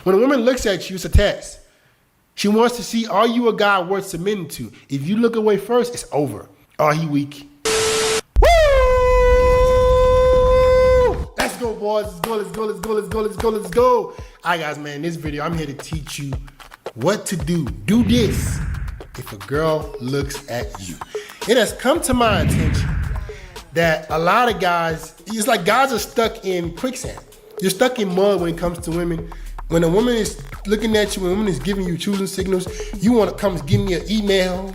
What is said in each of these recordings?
When a woman looks at you, it's a test. She wants to see, are you a guy worth submitting to? If you look away first, it's over. Are he weak? Woo! Let's go, boys. Let's go, let's go, let's go, let's go, let's go, let's go. All right, guys, man, in this video, I'm here to teach you what to do. Do this if a girl looks at you. It has come to my attention that a lot of guys, it's like guys are stuck in quicksand. You're stuck in mud when it comes to women. When a woman is looking at you, when a woman is giving you choosing signals, you want to come give me an email.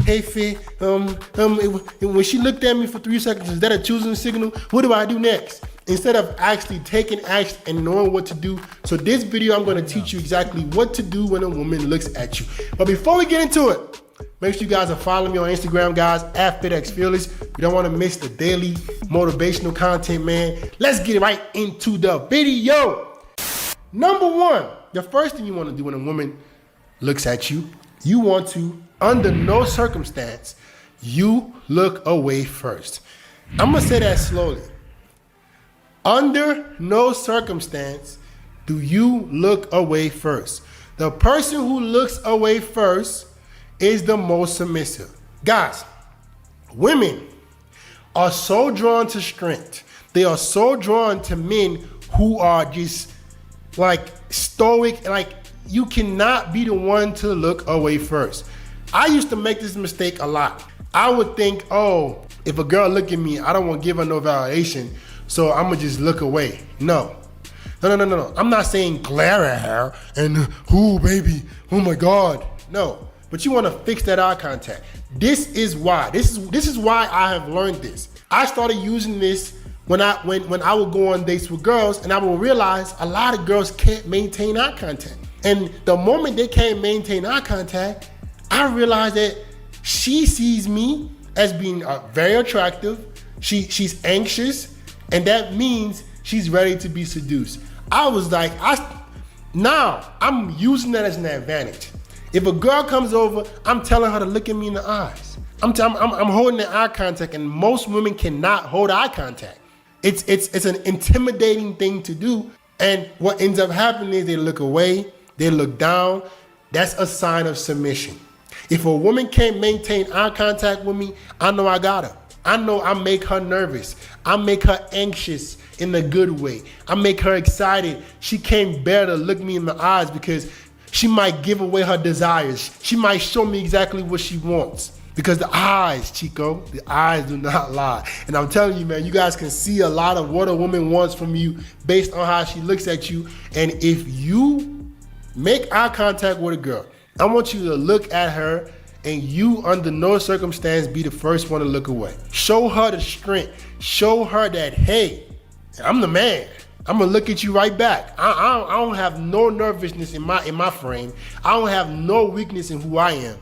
Hey, Faye, when she looked at me for 3 seconds, is that a choosing signal? What do I do next? Instead of actually taking action and knowing what to do. So this video, I'm going to teach you exactly what to do when a woman looks at you. But before we get into it, make sure you guys are following me on Instagram, guys, @FitXFearless. You don't want to miss the daily motivational content, man. Let's get right into the video. Number one, the first thing you want to do when a woman looks at you, you want to, under no circumstance, you look away first. I'm going to say that slowly. Under no circumstance do you look away first. The person who looks away first is the most submissive. Guys, women are so drawn to strength. They are so drawn to men who are just like stoic. Like, you cannot be the one to look away first. I used to make this mistake a lot. I would think, oh, if a girl look at me, I don't want to give her no validation, so I'm gonna just look away. No. I'm not saying glare at her and, ooh, baby, oh my God. No. But you want to fix that eye contact. This is why. This is why I have learned this. I started using this when I would go on dates with girls, and I would realize a lot of girls can't maintain eye contact. And the moment they can't maintain eye contact, I realized that she sees me as being very attractive. She's anxious, and that means she's ready to be seduced. I was like, now I'm using that as an advantage. If a girl comes over, I'm telling her to look at me in the eyes. I'm holding the eye contact, and most women cannot hold eye contact. It's an intimidating thing to do, and what ends up happening is they look away, they look down. That's a sign of submission. If a woman can't maintain eye contact with me, I know I got her. I know I make her nervous. I make her anxious in a good way. I make her excited. She can't bear to look me in the eyes because she might give away her desires. She might show me exactly what she wants. Because the eyes, Chico, the eyes do not lie. And I'm telling you, man, you guys can see a lot of what a woman wants from you based on how she looks at you. And if you make eye contact with a girl, I want you to look at her, and you, under no circumstance, be the first one to look away. Show her the strength. Show her that, hey, I'm the man. I'm gonna look at you right back. I don't have no nervousness in my frame. I don't have no weakness in who I am.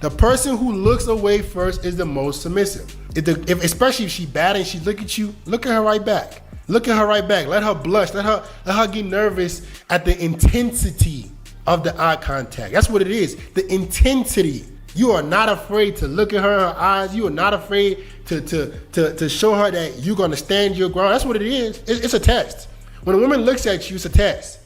The person who looks away first is the most submissive. Especially if she's bad and she look at you, look at her right back. Look at her right back. Let her blush. Let her get nervous at the intensity of the eye contact. That's what it is. The intensity. You are not afraid to look at her in her eyes. You are not afraid to show her that you're gonna stand your ground. That's what it is. It's a test. When a woman looks at you, it's a test.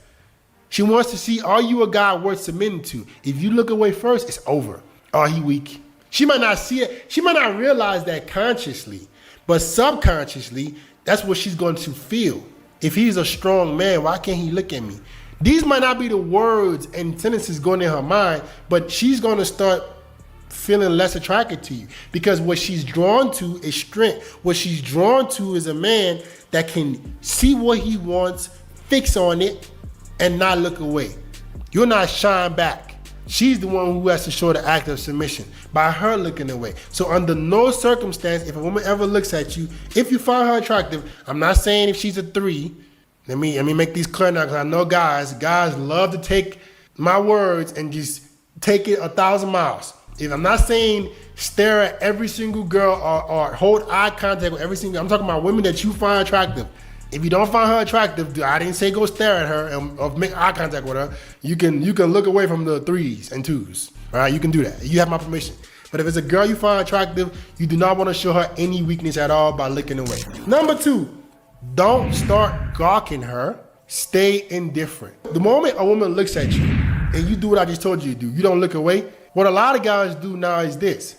She wants to see, are you a guy worth submitting to? If you look away first, it's over. Are he weak? She might not see it. She might not realize that consciously, but subconsciously, that's what she's going to feel. If he's a strong man, why can't he look at me? These might not be the words and sentences going in her mind, but she's going to start feeling less attracted to you, because what she's drawn to is strength. What she's drawn to is a man that can see what he wants, fix on it, and not look away. You're not shying back. She's the one who has to show the act of submission by her looking away. So under no circumstance, if a woman ever looks at you, if you find her attractive, I'm not saying if she's a 3. Let me make these clear now, because I know guys love to take my words and just take it 1,000 miles. If I'm not saying stare at every single girl or hold eye contact with every single, I'm talking about women that you find attractive. If you don't find her attractive, I didn't say go stare at her or make eye contact with her. You can look away from the 3s and 2s. All right, you can do that. You have my permission. But if it's a girl you find attractive, you do not want to show her any weakness at all by looking away. Number 2, don't start gawking her Stay indifferent. The moment a woman looks at you and you do what I just told you to do, you don't look away. What a lot of guys do now is this.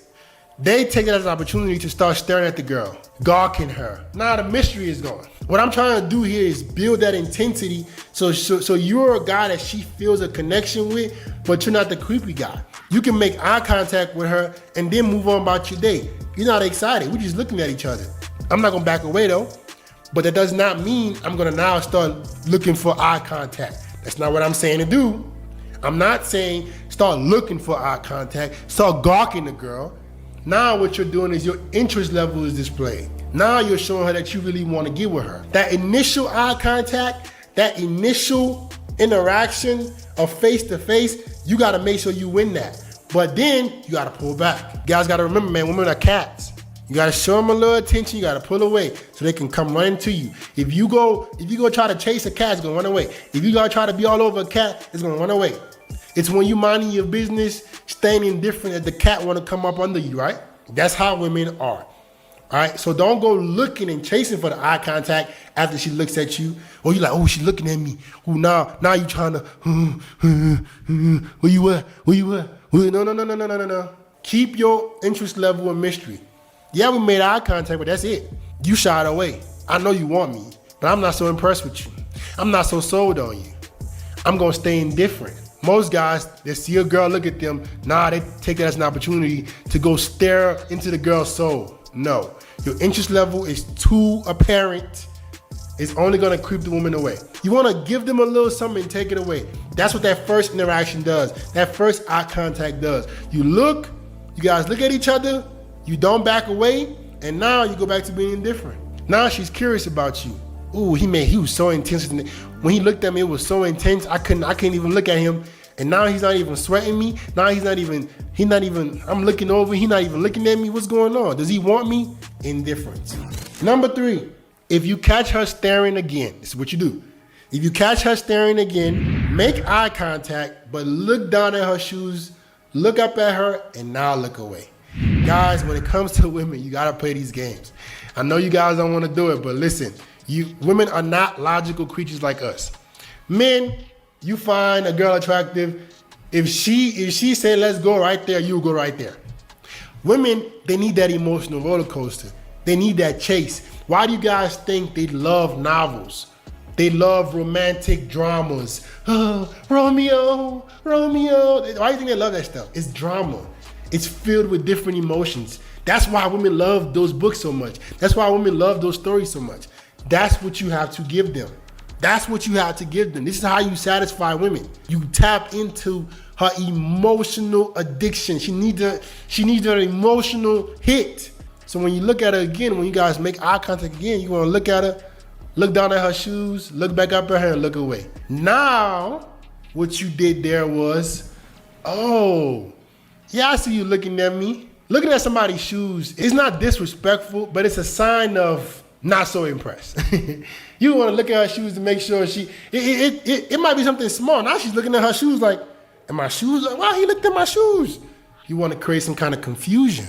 They take it as an opportunity to start staring at the girl, gawking her. Now the mystery is gone. What I'm trying to do here is build that intensity so you're a guy that she feels a connection with, but you're not the creepy guy. You can make eye contact with her and then move on about your day. You're not excited. We're just looking at each other. I'm not gonna back away though, but that does not mean I'm gonna now start looking for eye contact. That's not what I'm saying to do. I'm not saying start looking for eye contact, start gawking the girl. Now what you're doing is your interest level is displayed. Now you're showing her that you really want to get with her. That initial eye contact, that initial interaction of face to face, you got to make sure you win that. But then you got to pull back. You guys got to remember, man, women are cats. You got to show them a little attention. You got to pull away so they can come running to you. If you go try to chase a cat, it's going to run away. If you go try to be all over a cat, it's going to run away. It's when you minding your business, staying indifferent that the cat want to come up under you, right? That's how women are. All right, so don't go looking and chasing for the eye contact after she looks at you. Or you're like, oh, she's looking at me. Oh, now you trying to, where you at? Where you at? No. Keep your interest level a mystery. Yeah, we made eye contact, but that's it. You shied away. I know you want me, but I'm not so impressed with you. I'm not so sold on you. I'm gonna stay indifferent. Most guys, they see a girl, look at them, they take that as an opportunity to go stare into the girl's soul. No, your interest level is too apparent. It's only gonna creep the woman away. You wanna give them a little something and take it away. That's what that first interaction does. That first eye contact does. You guys look at each other, you don't back away, and now you go back to being indifferent. Now she's curious about you. Ooh, he was so intense. When he looked at me, it was so intense. I couldn't even look at him. And now he's not even sweating me. Now he's not even, I'm looking over, he's not even looking at me. What's going on? Does he want me? Indifference. Number 3, if you catch her staring again, this is what you do. If you catch her staring again, make eye contact, but look down at her shoes, look up at her, and now look away. Guys, when it comes to women, you gotta play these games. I know you guys don't wanna do it, but listen, women are not logical creatures like us. Men, you find a girl attractive. If she say let's go right there, you go right there. Women, they need that emotional roller coaster. They need that chase. Why do you guys think they love novels? They love romantic dramas. Oh, Romeo. Why do you think they love that stuff? It's drama. It's filled with different emotions. That's why women love those books so much. That's why women love those stories so much. That's what you have to give them. That's what you have to give them. This is how you satisfy women. You tap into her emotional addiction. She needs an emotional hit. So when you look at her again, when you guys make eye contact again, you want to look at her, look down at her shoes, look back up at her, and look away. Now, what you did there was, oh, yeah, I see you looking at me. Looking at somebody's shoes is not disrespectful, but it's a sign of not so impressed. You want to look at her shoes to make sure it might be something small. Now she's looking at her shoes like, and my shoes, wow, he looked at my shoes. You want to create some kind of confusion.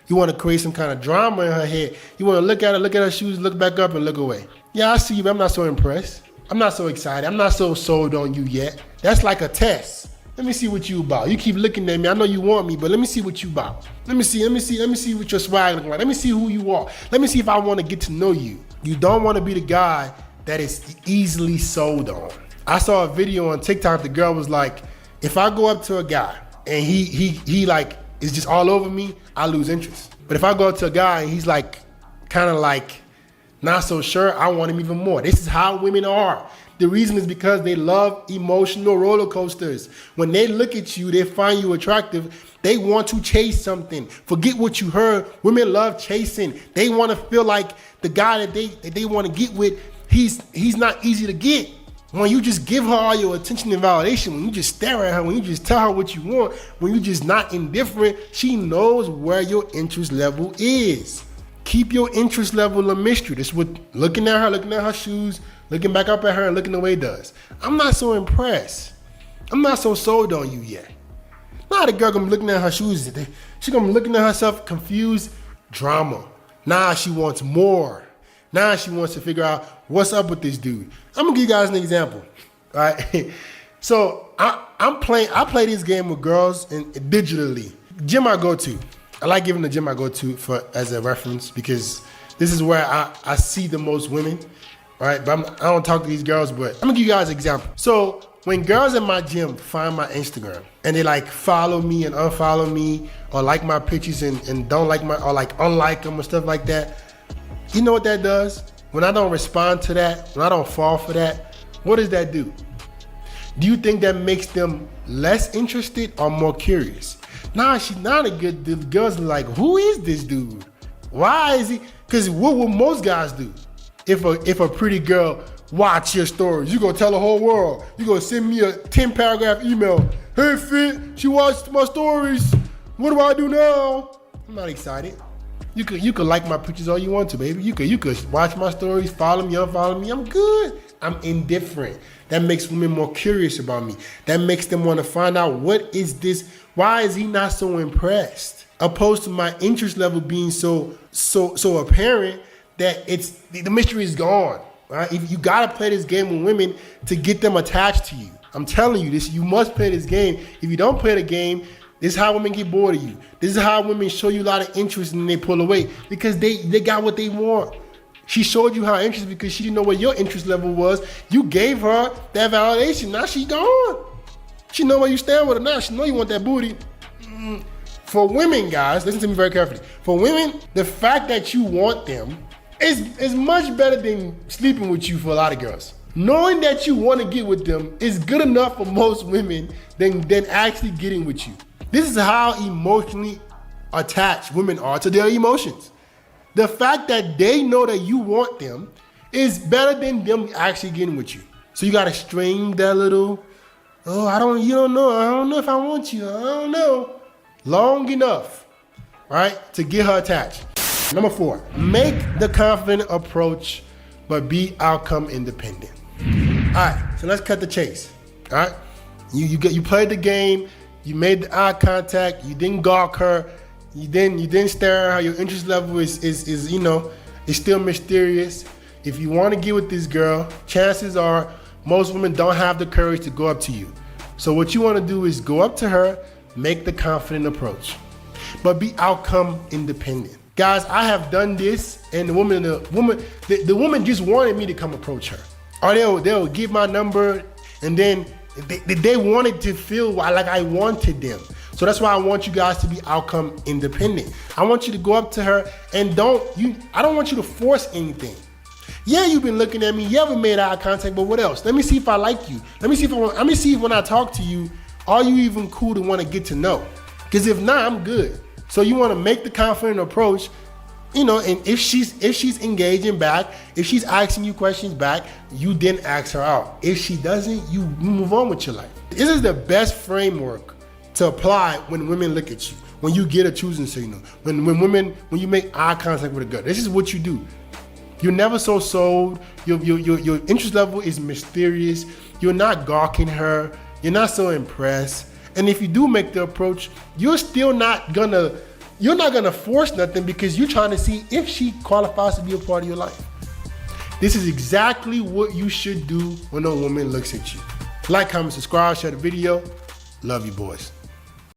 You want to create some kind of drama in her head. You want to look at her shoes, look back up and look away. Yeah, I see you, but I'm not so impressed. I'm not so excited. I'm not so sold on you yet. That's like a test. Let me see what you about. You keep looking at me. I know you want me, but let me see what you about. Let me see what your swag looking like. Let me see who you are. Let me see if I want to get to know you. You don't want to be the guy that is easily sold on. I saw a video on TikTok. The girl was like, if I go up to a guy and he like is just all over me, I lose interest. But if I go up to a guy and he's like kind of like not so sure, I want him even more. This is how women are. The reason is because they love emotional roller coasters. When they look at you, they find you attractive. They want to chase something. Forget what you heard. Women love chasing. They want to feel like the guy that they want to get with, he's not easy to get. When you just give her all your attention and validation, when you just stare at her, when you just tell her what you want, when you just not indifferent, she knows where your interest level is. Keep your interest level a mystery. That's what looking at her shoes, looking back up at her and looking away does. I'm not so impressed. I'm not so sold on you yet. Now the girl gonna be looking at her shoes. She gonna be looking at herself confused. Drama. Now she wants more. Now she wants to figure out what's up with this dude. I'm gonna give you guys an example. All right. So I play this game with girls and digitally. Gym I go to. I like giving the gym I go to as a reference because this is where I see the most women. All right, but I don't talk to these girls, but I'm gonna give you guys an example. So when girls in my gym find my Instagram and they like follow me and unfollow me or like my pictures and don't like or like unlike them or stuff like that, you know what that does? When I don't respond to that, when I don't fall for that, what does that do? Do you think that makes them less interested or more curious? Nah, she's not a good. The girls are like, who is this dude? Why is he? Because what will most guys do? If a pretty girl watch your stories, you gonna tell the whole world. You gonna send me a 10-paragraph email. Hey, Fit, she watched my stories. What do I do now? I'm not excited. You could like my pictures all you want to, baby. You could watch my stories, follow me, unfollow me. I'm good. I'm indifferent. That makes women more curious about me. That makes them want to find out what is this? Why is he not so impressed? Opposed to my interest level being so apparent that the mystery is gone. Right? If you gotta play this game with women to get them attached to you. I'm telling you this, you must play this game. If you don't play the game, this is how women get bored of you. This is how women show you a lot of interest and they pull away because they got what they want. She showed you her interest because she didn't know what your interest level was. You gave her that validation. Now she gone. She know where you stand with her now. She know you want that booty. For women, guys, listen to me very carefully. For women, the fact that you want them is much better than sleeping with you for a lot of girls. Knowing that you want to get with them is good enough for most women than actually getting with you. This is how emotionally attached women are to their emotions. The fact that they know that you want them is better than them actually getting with you. So you gotta string that little, I don't know if I want you, I don't know. Long enough, right, to get her attached. Number 4, make the confident approach, but be outcome independent. All right, so let's cut the chase. All right, you played the game, you made the eye contact, you didn't gawk her, you didn't stare at her. Your interest level is still mysterious. If you want to get with this girl, chances are most women don't have the courage to go up to you. So what you want to do is go up to her, make the confident approach, but be outcome independent. Guys, I have done this, and the woman just wanted me to come approach her, or they'll give my number, and then they wanted to feel like I wanted them. So that's why I want you guys to be outcome independent. I want you to go up to her and I don't want you to force anything. Yeah, you've been looking at me. You haven't made eye contact, but what else? Let me see if I like you. Let me see if when I talk to you, are you even cool to want to get to know? Because if not, I'm good. So you want to make the confident approach, and if she's engaging back, if she's asking you questions back, you then ask her out. If she doesn't, you move on with your life. This is the best framework to apply when women look at you, when you get a choosing signal, when you make eye contact with a girl. This is what you do. You're never so sold. Your interest level is mysterious. You're not gawking her. You're not so impressed. And if you do make the approach, you're not gonna force nothing because you're trying to see if she qualifies to be a part of your life. This is exactly what you should do when a woman looks at you. Like, comment, subscribe, share the video. Love you, boys.